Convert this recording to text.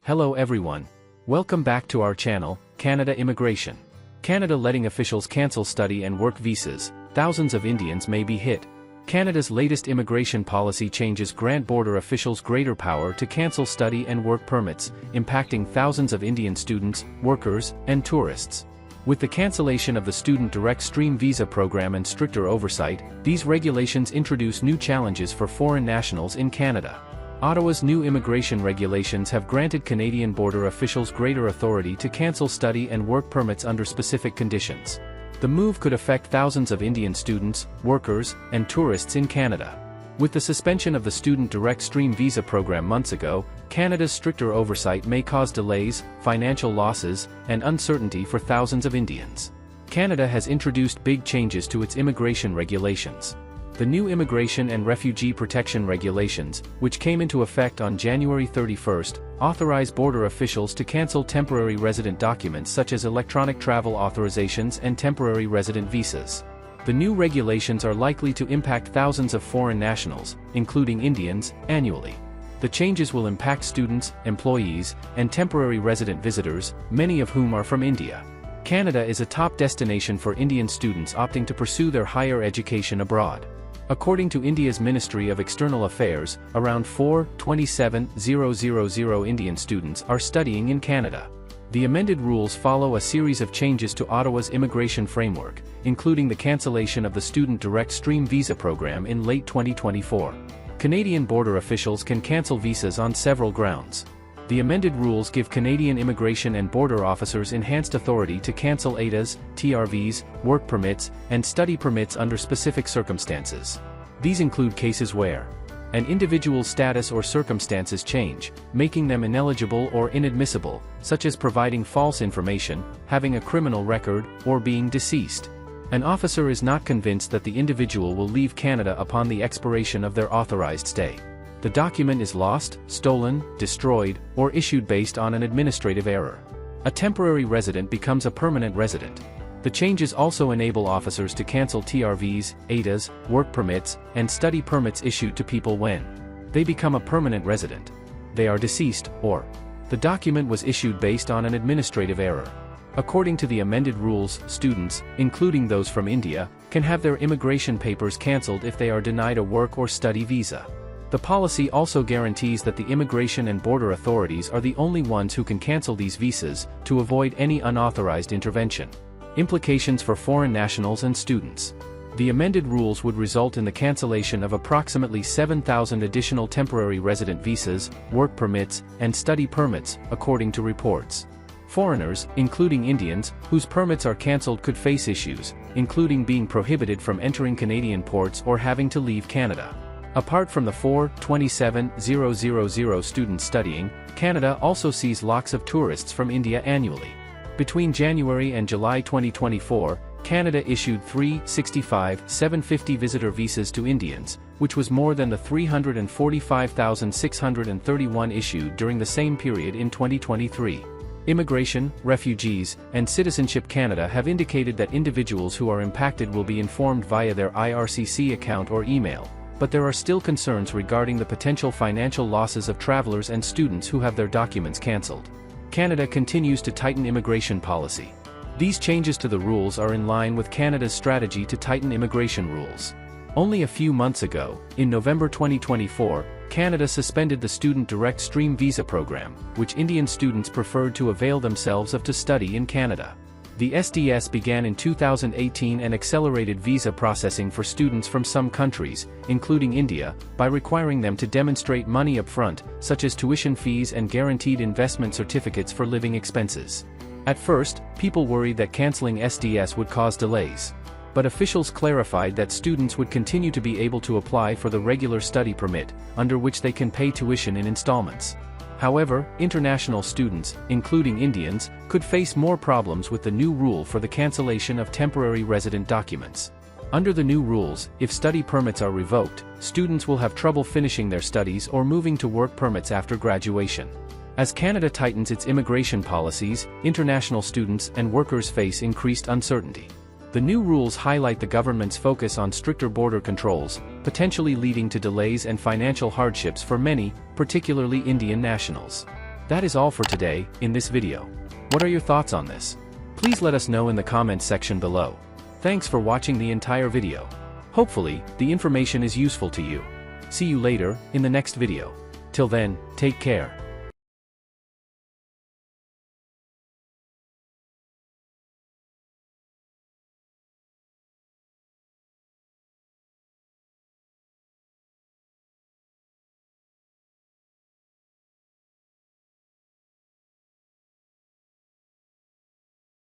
Hello everyone. Welcome back to our channel, Canada Immigration. Canada letting officials cancel study and work visas, thousands of Indians may be hit. Canada's latest immigration policy changes grant border officials greater power to cancel study and work permits, impacting thousands of Indian students, workers, and tourists. With the cancellation of the Student Direct Stream Visa program and stricter oversight, these regulations introduce new challenges for foreign nationals in Canada. Ottawa's new immigration regulations have granted Canadian border officials greater authority to cancel study and work permits under specific conditions. The move could affect thousands of Indian students, workers, and tourists in Canada. With the suspension of the Student Direct Stream Visa program months ago, Canada's stricter oversight may cause delays, financial losses, and uncertainty for thousands of Indians. Canada has introduced big changes to its immigration regulations. The new Immigration and Refugee Protection Regulations, which came into effect on January 31, authorize border officials to cancel temporary resident documents such as electronic travel authorizations and temporary resident visas. The new regulations are likely to impact thousands of foreign nationals, including Indians, annually. The changes will impact students, employees, and temporary resident visitors, many of whom are from India. Canada is a top destination for Indian students opting to pursue their higher education abroad. According to India's Ministry of External Affairs, around 427,000 Indian students are studying in Canada. The amended rules follow a series of changes to Ottawa's immigration framework, including the cancellation of the Student Direct Stream Visa program in late 2024. Canadian border officials can cancel visas on several grounds. The amended rules give Canadian immigration and border officers enhanced authority to cancel ADAs, TRVs, work permits, and study permits under specific circumstances. These include cases where an individual's status or circumstances change, making them ineligible or inadmissible, such as providing false information, having a criminal record, or being deceased. An officer is not convinced that the individual will leave Canada upon the expiration of their authorized stay. The document is lost, stolen, destroyed, or issued based on an administrative error. A temporary resident becomes a permanent resident. The changes also enable officers to cancel TRVs, ADAs, work permits, and study permits issued to people when they become a permanent resident, they are deceased, or the document was issued based on an administrative error. According to the amended rules, students, including those from India, can have their immigration papers cancelled if they are denied a work or study visa. The policy also guarantees that the immigration and border authorities are the only ones who can cancel these visas, to avoid any unauthorized intervention. Implications for foreign nationals and students. The amended rules would result in the cancellation of approximately 7,000 additional temporary resident visas, work permits, and study permits, according to reports. Foreigners, including Indians, whose permits are cancelled could face issues, including being prohibited from entering Canadian ports or having to leave Canada. Apart from the 427,000 students studying, Canada also sees lots of tourists from India annually. Between January and July 2024, Canada issued 365,750 visitor visas to Indians, which was more than the 345,631 issued during the same period in 2023. Immigration, Refugees, and Citizenship Canada have indicated that individuals who are impacted will be informed via their IRCC account or email. But there are still concerns regarding the potential financial losses of travelers and students who have their documents cancelled. Canada continues to tighten immigration policy. These changes to the rules are in line with Canada's strategy to tighten immigration rules. Only a few months ago, in November 2024, Canada suspended the Student Direct Stream Visa program, which Indian students preferred to avail themselves of to study in Canada. The SDS began in 2018 and accelerated visa processing for students from some countries, including India, by requiring them to demonstrate money upfront, such as tuition fees and guaranteed investment certificates for living expenses. At first, people worried that cancelling SDS would cause delays. But officials clarified that students would continue to be able to apply for the regular study permit, under which they can pay tuition in installments. However, international students, including Indians, could face more problems with the new rule for the cancellation of temporary resident documents. Under the new rules, if study permits are revoked, students will have trouble finishing their studies or moving to work permits after graduation. As Canada tightens its immigration policies, international students and workers face increased uncertainty. The new rules highlight the government's focus on stricter border controls, potentially leading to delays and financial hardships for many, particularly Indian nationals. That is all for today, in this video. What are your thoughts on this? Please let us know in the comments section below. Thanks for watching the entire video. Hopefully, the information is useful to you. See you later, in the next video. Till then, take care.